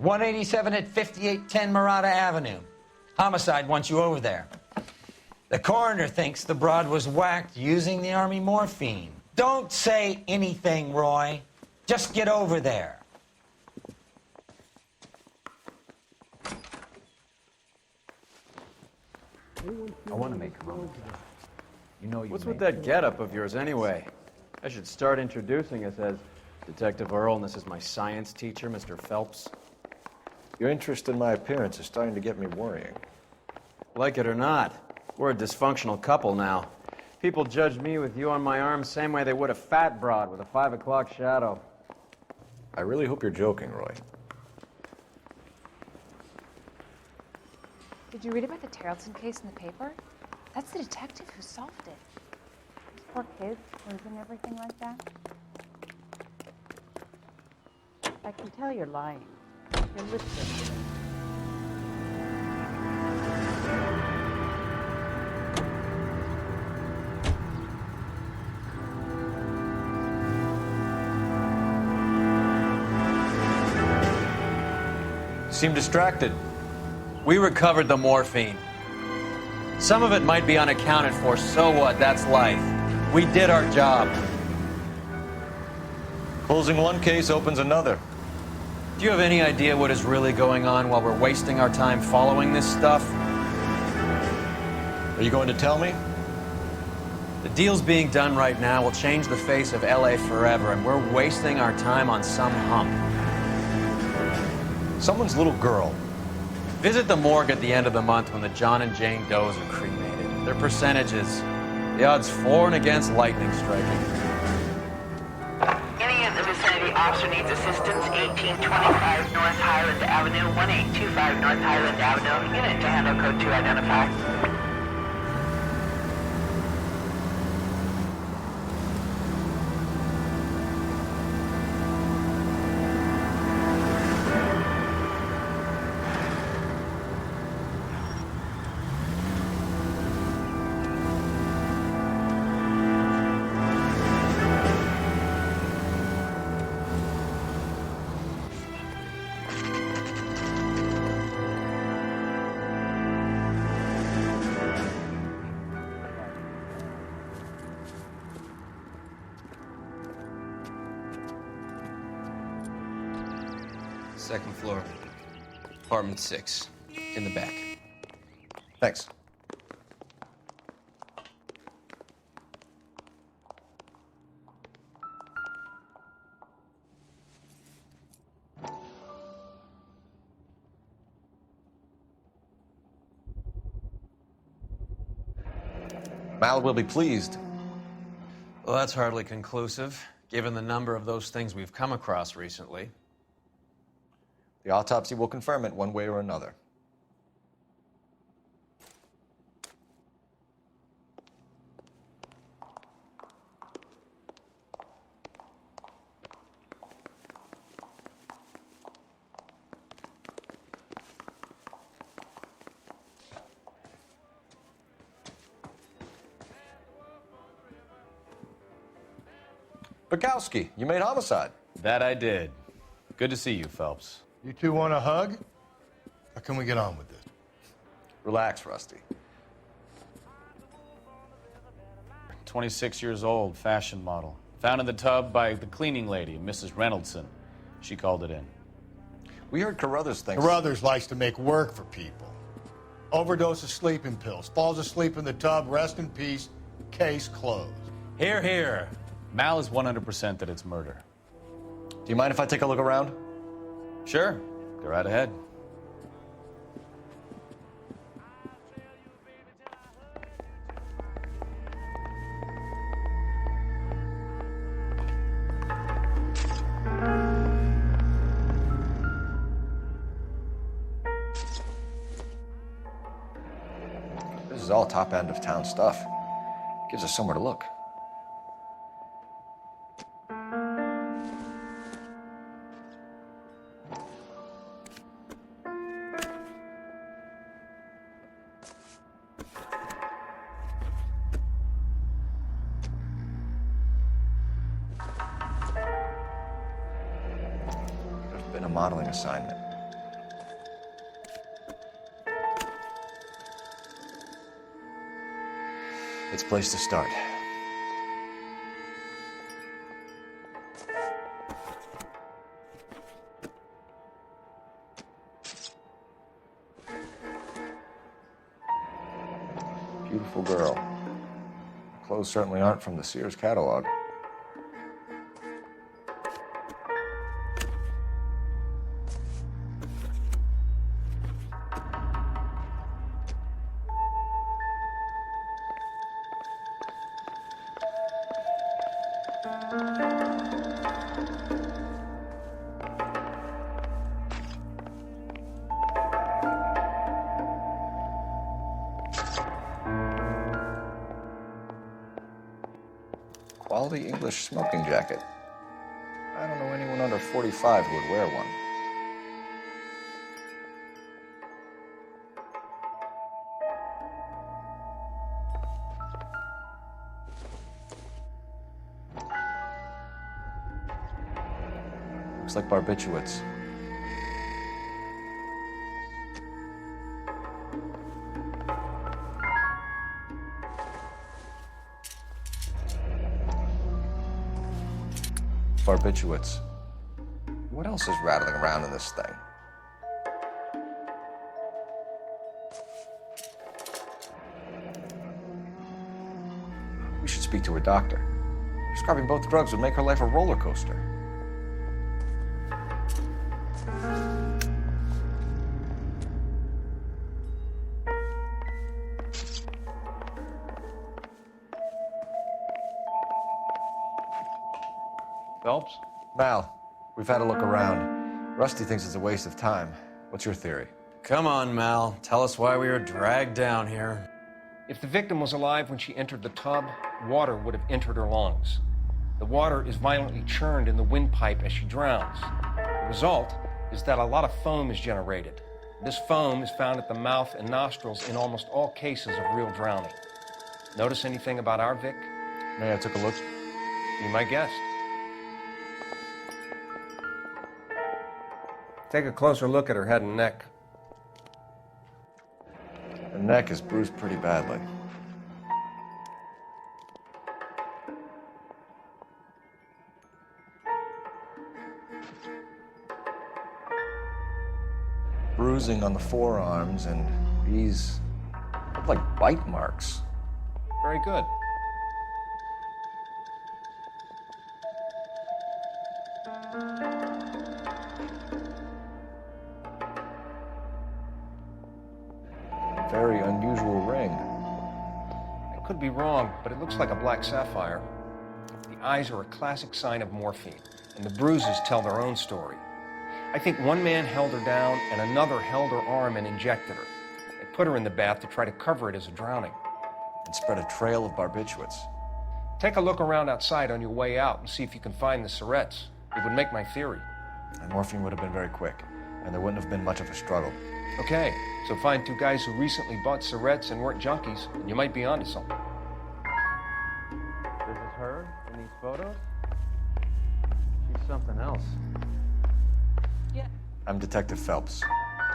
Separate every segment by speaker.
Speaker 1: 187 at 5810 Murata Avenue. Homicide wants you over there. The coroner thinks the broad was whacked using the Army morphine. Don't say anything, Roy. Just get over there.
Speaker 2: I want to make comments. You know you
Speaker 3: What's with that getup of yours anyway? I should start introducing us as Detective Earl, and this is my science teacher, Mr. Phelps.
Speaker 4: Your interest in my appearance is starting to get me worrying.
Speaker 3: Like it or not, we're a dysfunctional couple now. People judge me with you on my arm same way they would a fat broad with a 5 o'clock shadow.
Speaker 4: I really hope you're joking, Roy.
Speaker 5: Did you read about the Tarleton case in the paper? That's the detective who solved it. Those poor kids, losing everything like that.
Speaker 6: I can tell you're lying. Your lips are moving.
Speaker 4: Seem distracted.
Speaker 3: We recovered the morphine. Some of it might be unaccounted for, so what? That's life. We did our job.
Speaker 4: Closing one case opens another.
Speaker 3: Do you have any idea what is really going on while we're wasting our time following this stuff?
Speaker 4: Are you going to tell me?
Speaker 3: The deals being done right now will change the face of LA forever, and we're wasting our time on some hump.
Speaker 4: Someone's little girl.
Speaker 3: Visit the morgue at the end of the month when the John and Jane Does are cremated. Their percentages, the odds for and against lightning striking.
Speaker 7: Any in the vicinity officer needs assistance, 1825 North Highland Avenue, 1825 North Highland Avenue. Unit to handle code 2 identify.
Speaker 8: Second floor, apartment 6, in the back.
Speaker 4: Thanks. Mal will be pleased.
Speaker 3: Well, that's hardly conclusive, given the number of those things we've come across recently.
Speaker 4: The autopsy will confirm it one way or another. Bukowski, you made homicide.
Speaker 9: That I did. Good to see you, Phelps.
Speaker 10: You two want a hug? Or can we get on with this?
Speaker 4: Relax, Rusty.
Speaker 9: 26 years old, fashion model. Found in the tub by the cleaning lady, Mrs. Reynoldson. She called it in.
Speaker 4: We heard Carruthers thinks...
Speaker 10: Carruthers likes to make work for people. Overdose of sleeping pills. Falls asleep in the tub. Rest in peace. Case closed.
Speaker 9: Here, here. Mal is 100% that it's murder.
Speaker 4: Do you mind if I take a look around?
Speaker 9: Sure. Go right ahead.
Speaker 4: This is all top end of town stuff. Gives us somewhere to look. There's been a modeling assignment. It's a place to start. Beautiful girl. Her clothes certainly aren't from the Sears catalog. Quality English smoking jacket. I don't know anyone under 45 who would wear one. Looks like barbiturates. Barbiturates. What else is rattling around in this thing? We should speak to a doctor. Prescribing both drugs would make her life a roller coaster.
Speaker 9: Phelps?
Speaker 4: Mal, we've had a look around. Rusty thinks it's a waste of time. What's your theory?
Speaker 3: Come on, Mal. Tell us why we were dragged down here.
Speaker 2: If the victim was alive when she entered the tub, water would have entered her lungs. The water is violently churned in the windpipe as she drowns. The result is that a lot of foam is generated. This foam is found at the mouth and nostrils in almost all cases of real drowning. Notice anything about our Vic?
Speaker 4: May I took a look?
Speaker 2: Be my guest. Take a closer look at her head and neck.
Speaker 4: Her neck is bruised pretty badly. Bruising on the forearms, and these look like bite marks.
Speaker 2: Very good.
Speaker 4: Very unusual ring.
Speaker 2: I could be wrong, but it looks like a black sapphire. The eyes are a classic sign of morphine, and the bruises tell their own story. I think one man held her down and another held her arm and injected her. They put her in the bath to try to cover it as a drowning.
Speaker 4: And spread a trail of barbiturates.
Speaker 2: Take a look around outside on your way out and see if you can find the syrettes. It would make my theory.
Speaker 4: And morphine would have been very quick, and there wouldn't have been much of a struggle.
Speaker 2: Okay, so find two guys who recently bought syrettes and weren't junkies, and you might be onto something.
Speaker 3: This is her in these photos? She's something else.
Speaker 5: Yeah.
Speaker 4: I'm Detective Phelps.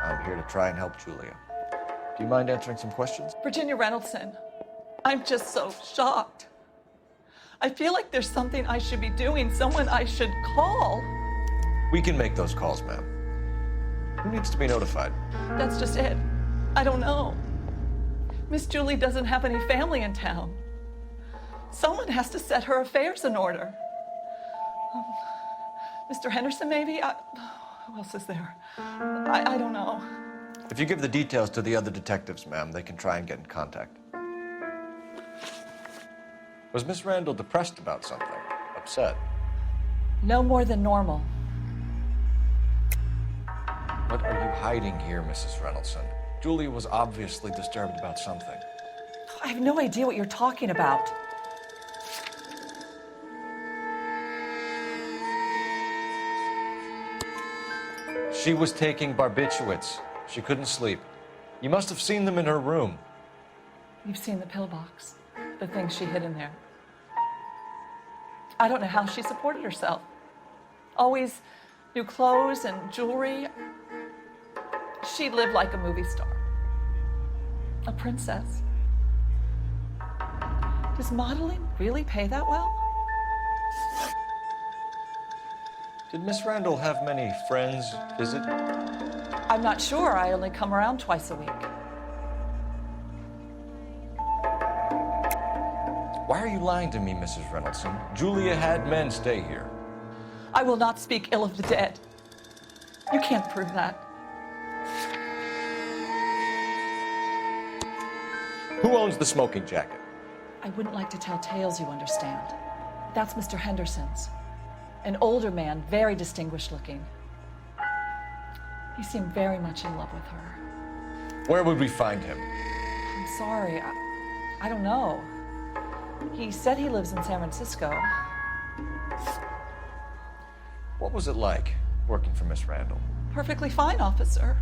Speaker 4: I'm here to try and help Julia. Do you mind answering some questions?
Speaker 11: Virginia Reynoldson, I'm just so shocked. I feel like there's something I should be doing, someone I should call.
Speaker 4: We can make those calls, ma'am. Who needs to be notified?
Speaker 11: That's just it. I don't know. Miss Julie doesn't have any family in town. Someone has to set her affairs in order. Mr. Henderson, maybe? Who else is there? I don't know.
Speaker 4: If you give the details to the other detectives, ma'am, they can try and get in contact. Was Miss Randall depressed about something? Upset?
Speaker 11: No more than normal.
Speaker 4: What are you hiding here, Mrs. Reynoldson? Julia was obviously disturbed about something.
Speaker 11: I have no idea what you're talking about.
Speaker 4: She was taking barbiturates. She couldn't sleep. You must have seen them in her room.
Speaker 11: You've seen the pillbox, the things she hid in there. I don't know how she supported herself. Always new clothes and jewelry. She lived like a movie star, a princess. Does modeling really pay that well?
Speaker 4: Did Miss Randall have many friends visit?
Speaker 11: I'm not sure. I only come around twice a week.
Speaker 4: Why are you lying to me, Mrs. Reynoldson? Julia had men stay here.
Speaker 11: I will not speak ill of the dead. You can't prove that.
Speaker 4: Who owns the smoking jacket?
Speaker 11: I wouldn't like to tell tales, you understand. That's Mr. Henderson's. An older man, very distinguished looking. He seemed very much in love with her.
Speaker 4: Where would we find him?
Speaker 11: I'm sorry, I don't know. He said he lives in San Francisco.
Speaker 4: What was it like working for Miss Randall?
Speaker 11: Perfectly fine, officer.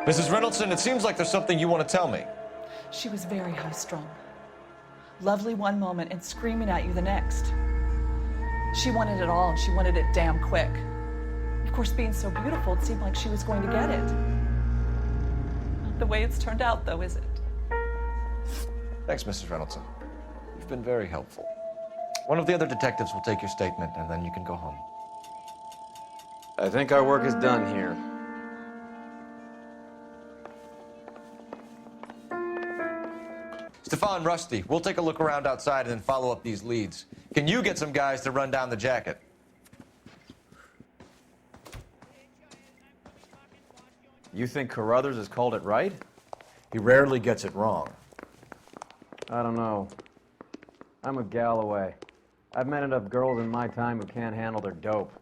Speaker 4: Mrs. Reynoldson, it seems like there's something you want to tell me.
Speaker 11: She was very high-strung. Lovely one moment and screaming at you the next. She wanted it all, and she wanted it damn quick. Of course, being so beautiful, it seemed like she was going to get it. Not the way it's turned out, though, is it?
Speaker 4: Thanks, Mrs. Reynoldson. You've been very helpful. One of the other detectives will take your statement, and then you can go home.
Speaker 3: I think our work is done here.
Speaker 4: Stefan, Rusty, we'll take a look around outside and then follow up these leads. Can you get some guys to run down the jacket?
Speaker 3: You think Carruthers has called it right?
Speaker 4: He rarely gets it wrong.
Speaker 3: I don't know. I'm with Galloway. I've met enough girls in my time who can't handle their dope.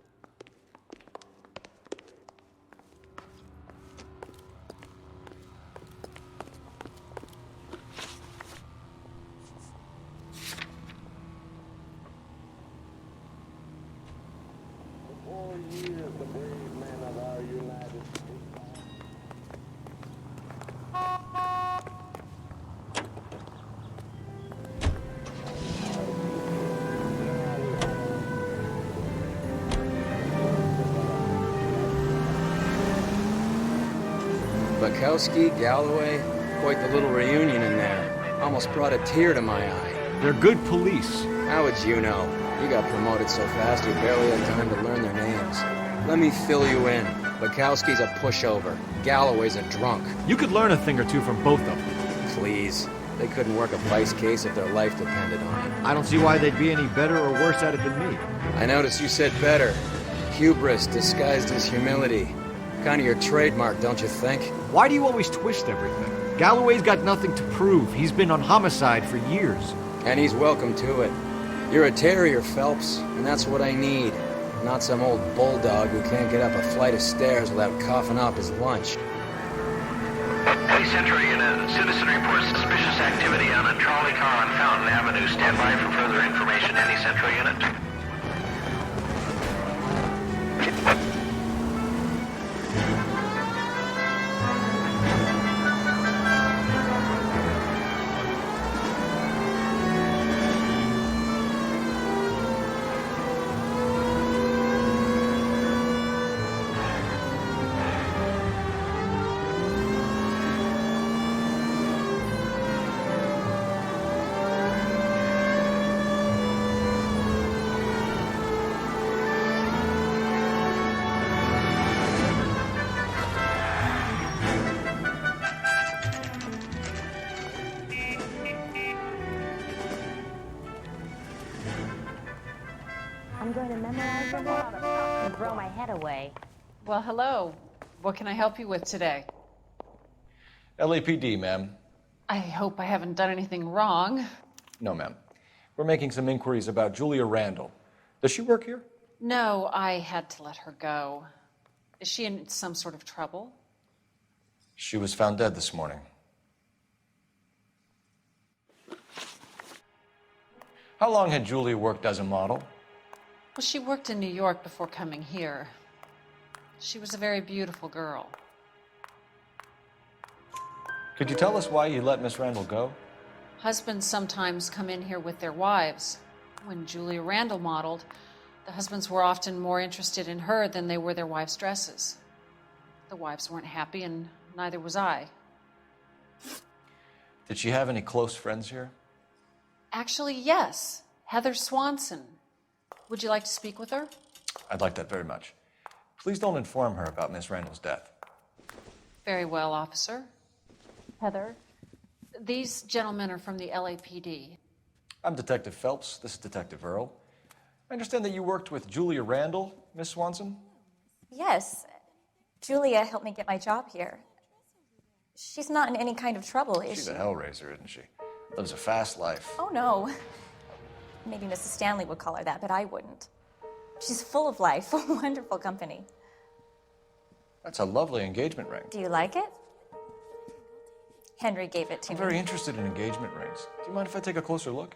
Speaker 8: Bukowski, Galloway, quite the little reunion in there. Almost brought a tear to my eye.
Speaker 12: They're good police.
Speaker 8: How would you know? You got promoted so fast you barely had time to learn their names. Let me fill you in. Bukowski's a pushover. Galloway's a drunk.
Speaker 12: You could learn a thing or two from both of them.
Speaker 8: Please. They couldn't work a vice case if their life depended on it.
Speaker 12: I don't see why they'd be any better or worse at it than me.
Speaker 8: I noticed you said better. Hubris disguised as humility. Kind of your trademark, don't you think?
Speaker 12: Why do you always twist everything? Galloway's got nothing to prove. He's been on homicide for years.
Speaker 8: And he's welcome to it. You're a terrier, Phelps, and that's what I need. Not some old bulldog who can't get up a flight of stairs without coughing up his lunch.
Speaker 7: Hey, Central Unit. Citizen reports suspicious activity on a trolley car on Fountain Avenue. Stand by for further information. Any Central Unit?
Speaker 13: I'm going to memorize them all and throw my head away.
Speaker 6: Well, hello. What can I help you with today?
Speaker 4: LAPD, ma'am.
Speaker 6: I hope I haven't done anything wrong.
Speaker 4: No, ma'am. We're making some inquiries about Julia Randall. Does she work here?
Speaker 6: No, I had to let her go. Is she in some sort of trouble?
Speaker 4: She was found dead this morning. How long had Julia worked as a model?
Speaker 6: Well, she worked in New York before coming here. She was a very beautiful girl.
Speaker 4: Could you tell us why you let Miss Randall go?
Speaker 6: Husbands sometimes come in here with their wives. When Julia Randall modeled, the husbands were often more interested in her than they were their wives' dresses. The wives weren't happy, and neither was I.
Speaker 4: Did she have any close friends here?
Speaker 6: Actually, yes. Heather Swanson. Would you like to speak with her?
Speaker 4: I'd like that very much. Please don't inform her about Miss Randall's death.
Speaker 6: Very well, officer. Heather, these gentlemen are from the LAPD.
Speaker 4: I'm Detective Phelps. This is Detective Earl. I understand that you worked with Julia Randall, Miss Swanson?
Speaker 14: Yes. Julia helped me get my job here. She's not in any kind of trouble, is
Speaker 4: She's
Speaker 14: she?
Speaker 4: a hellraiser, isn't she? Lives a fast life.
Speaker 14: Oh, no. Maybe Mrs. Stanley would call her that, but I wouldn't. She's full of life, wonderful company.
Speaker 4: That's a lovely engagement ring.
Speaker 14: Do you like it? Henry gave it to
Speaker 4: I'm
Speaker 14: me.
Speaker 4: very interested in engagement rings. Do you mind if I take a closer look?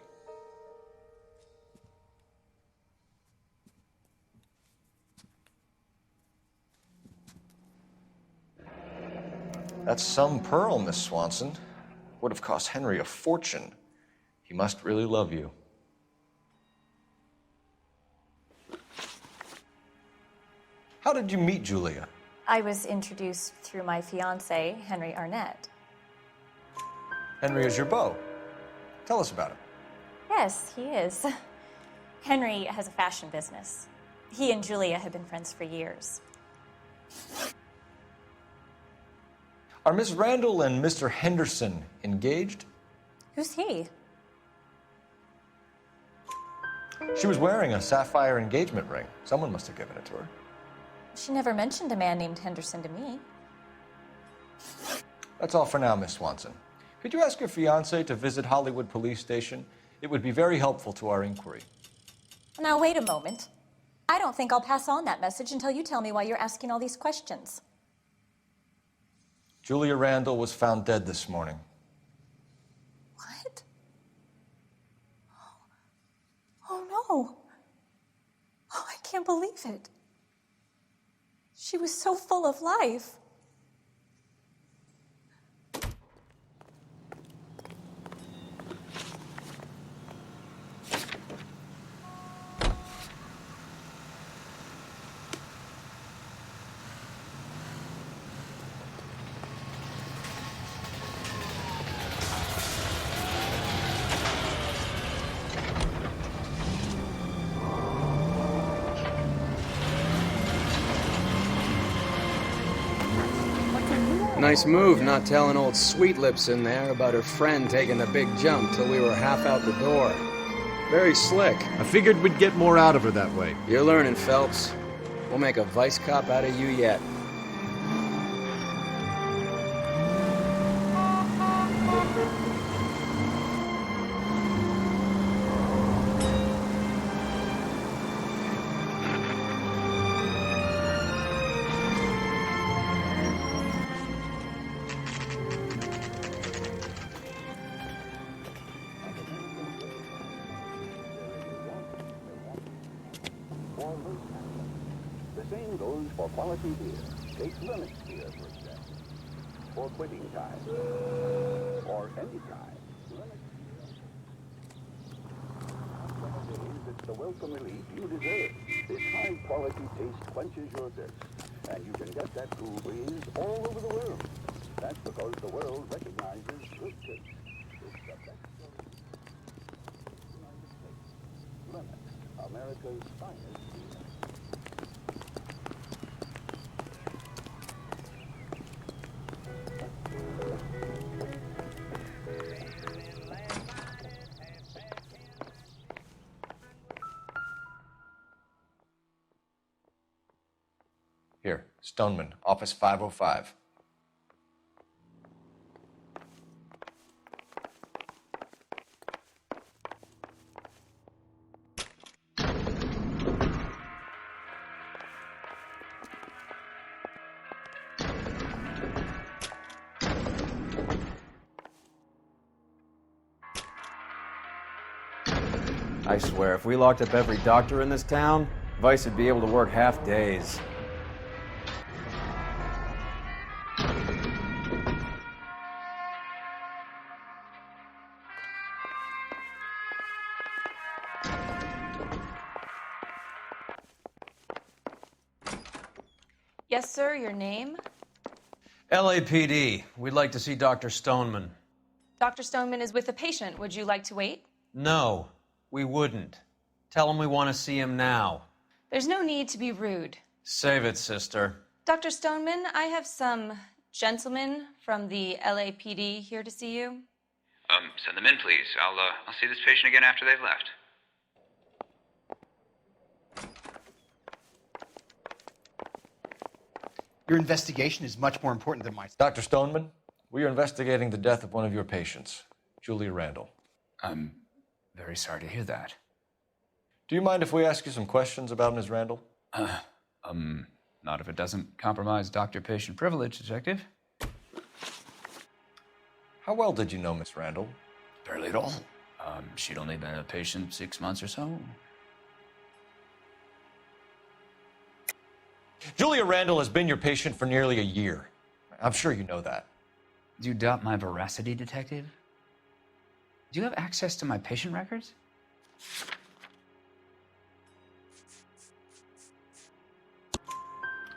Speaker 4: That's some pearl, Miss Swanson. Would have cost Henry a fortune. He must really love you. How did you meet Julia?
Speaker 14: I was introduced through my fiancé, Henry Arnett.
Speaker 4: Henry is your beau. Tell us about him.
Speaker 14: Yes, he is. Henry has a fashion business. He and Julia have been friends for years.
Speaker 4: Are Miss Randall and Mr. Henderson engaged?
Speaker 14: Who's he?
Speaker 4: She was wearing a sapphire engagement ring. Someone must have given it to her.
Speaker 14: She never mentioned a man named Henderson to me.
Speaker 4: That's all for now, Miss Swanson. Could you ask your fiancé to visit Hollywood Police Station? It would be very helpful to our inquiry.
Speaker 14: Now, wait a moment. I don't think I'll pass on that message until you tell me why you're asking all these questions.
Speaker 4: Julia Randall was found dead this morning.
Speaker 14: What? Oh, no. Oh, I can't believe it. She was so full of life.
Speaker 8: Nice move not telling old Sweet Lips in there about her friend taking the big jump till we were half out the door. Very slick.
Speaker 12: I figured we'd get more out of her that way.
Speaker 8: You're learning, Phelps. We'll make a vice cop out of you yet.
Speaker 15: The same goes for quality beer. Take Limit beer, for example. For quitting time. Or any time. Limit. It's the welcome relief you deserve. This high-quality taste quenches your thirst. And you can get that cool breeze all over the world. That's because the world recognizes good taste. It's the best story. United States. Limit. America's finest beer.
Speaker 4: Here, Stoneman, office 505.
Speaker 3: I swear, if we locked up every doctor in this town, Vice would be able to work half days.
Speaker 14: Yes, sir, your name?
Speaker 3: LAPD. We'd like to see Dr. Stoneman.
Speaker 16: Dr. Stoneman is with a patient. Would you like to wait?
Speaker 3: No, we wouldn't. Tell him we want to see him now.
Speaker 16: There's no need to be rude.
Speaker 3: Save it, sister.
Speaker 16: Dr. Stoneman, I have some gentlemen from the LAPD here to see you.
Speaker 17: Send them in, please. I'll see this patient again after they've left.
Speaker 18: Your investigation is much more important than my...
Speaker 4: Dr. Stoneman, we are investigating the death of one of your patients, Julia Randall.
Speaker 17: I'm very sorry to hear that.
Speaker 4: Do you mind if we ask you some questions about Ms. Randall?
Speaker 17: Not if it doesn't compromise doctor-patient privilege, Detective.
Speaker 4: How well did you know Miss Randall?
Speaker 17: Barely at all. She'd only been a patient 6 months or so.
Speaker 4: Julia Randall has been your patient for nearly a year. I'm sure you know that.
Speaker 17: Do you doubt my veracity, Detective? Do you have access to my patient records?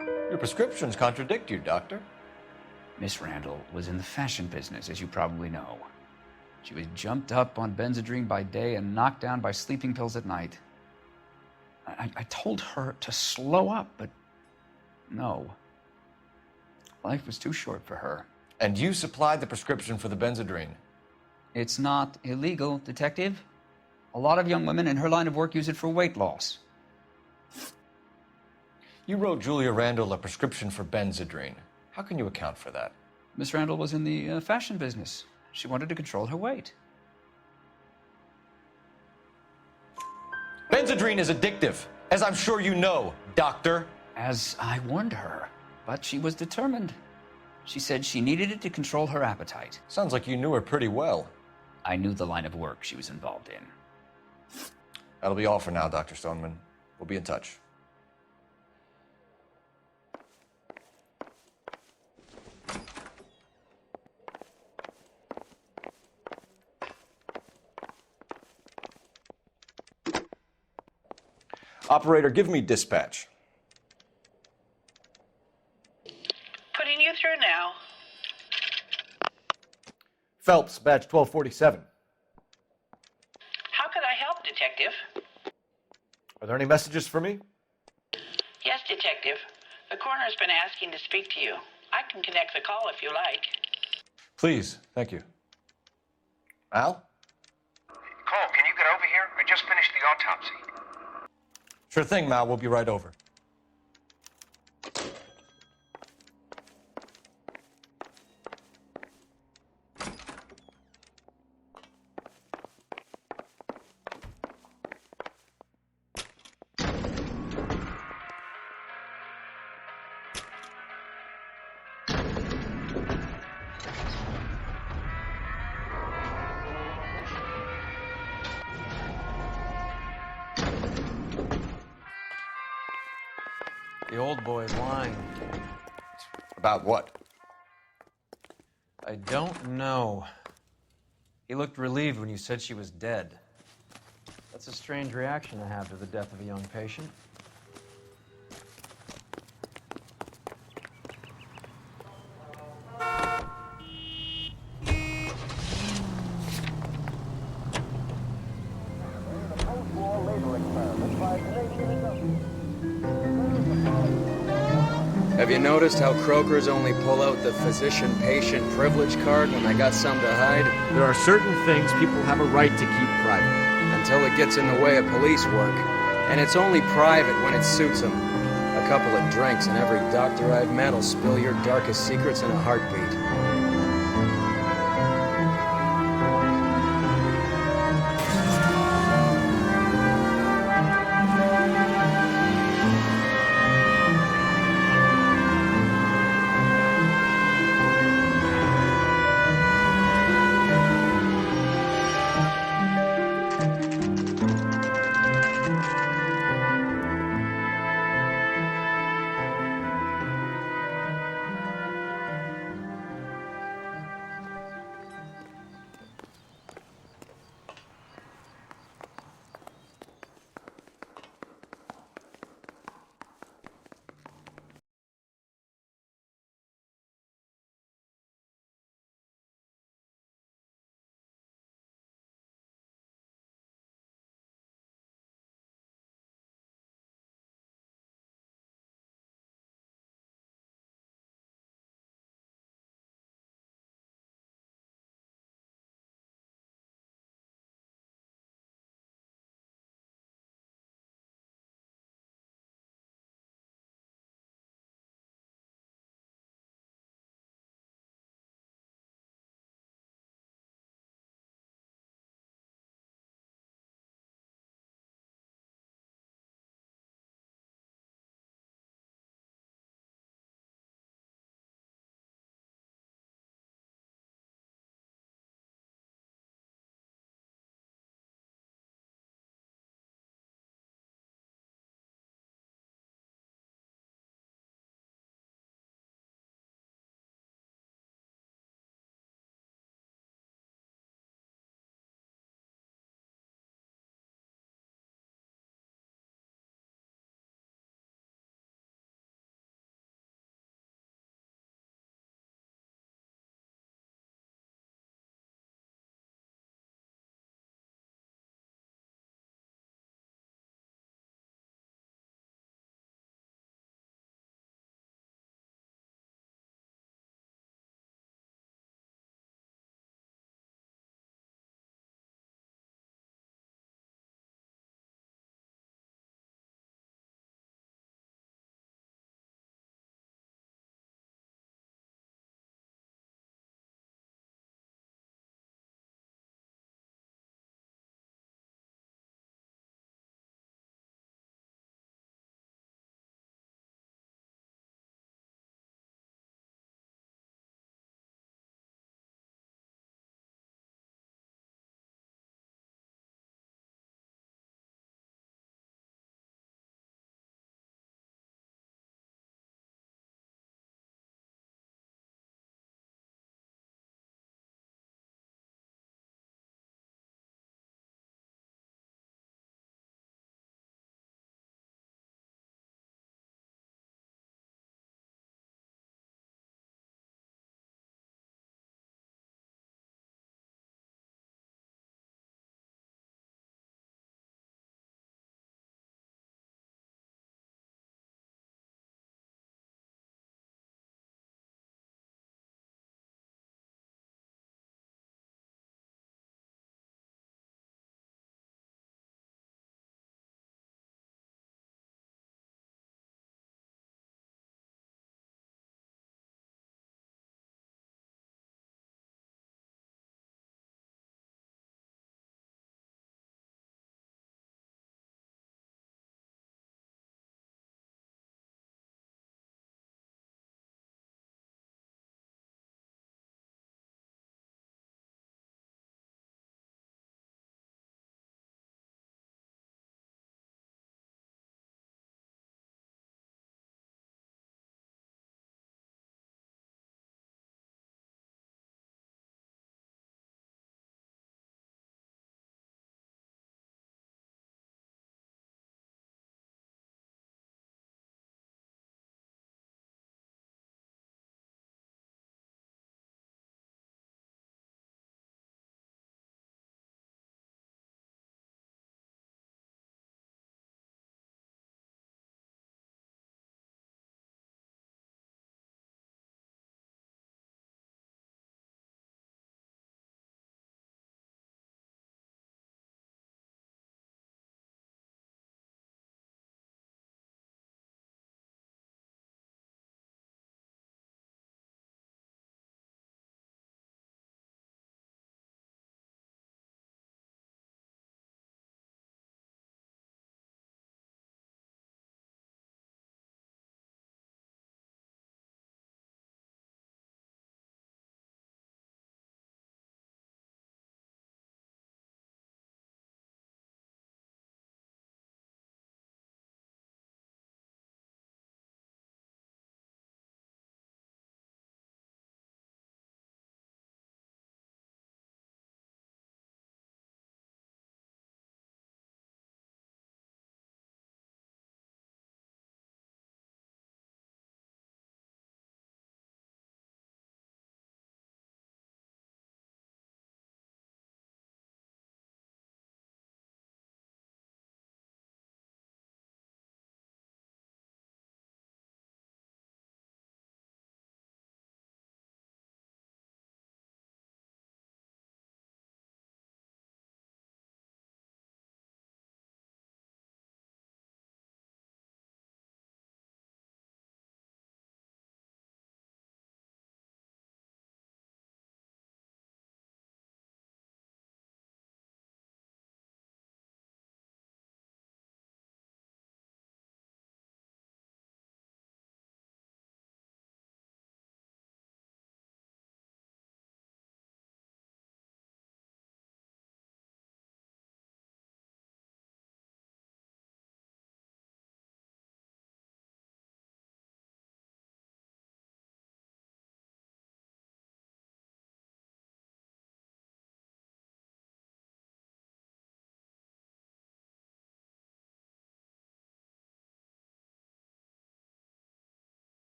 Speaker 4: Your prescriptions contradict you, Doctor.
Speaker 17: Miss Randall was in the fashion business, as you probably know. She was jumped up on Benzedrine by day and knocked down by sleeping pills at night. I told her to slow up, but no. Life was too short for her.
Speaker 4: And you supplied the prescription for the Benzedrine?
Speaker 17: It's not illegal, Detective. A lot of young women in her line of work use it for weight loss.
Speaker 4: You wrote Julia Randall a prescription for Benzedrine. How can you account for that?
Speaker 17: Miss Randall was in the fashion business. She wanted to control her weight.
Speaker 4: Benzedrine is addictive, as I'm sure you know, Doctor.
Speaker 17: As I warned her, but she was determined. She said she needed it to control her appetite.
Speaker 4: Sounds like you knew her pretty well.
Speaker 17: I knew the line of work she was involved in.
Speaker 4: That'll be all for now, Dr. Stoneman. We'll be in touch. Operator, give me dispatch.
Speaker 7: Putting you through now.
Speaker 4: Phelps, batch 1247.
Speaker 7: How could I help, Detective?
Speaker 4: Are there any messages for me?
Speaker 7: Yes, Detective. The coroner's been asking to speak to you. I can connect the call if you like.
Speaker 4: Please, thank you. Al?
Speaker 2: Cole, can you get over here? I just finished the autopsy.
Speaker 4: Sure thing, Mal. We'll be right over.
Speaker 3: The old boy's lying.
Speaker 4: About what?
Speaker 3: I don't know. He looked relieved when you said she was dead. That's a strange reaction to have to the death of a young patient.
Speaker 8: Have you noticed how Croakers only pull out the physician-patient privilege card when they got something to hide?
Speaker 12: There are certain things people have a right to keep private.
Speaker 8: Until it gets in the way of police work. And it's only private when it suits them. A couple of drinks and every doctor I've met will spill your darkest secrets in a heartbeat.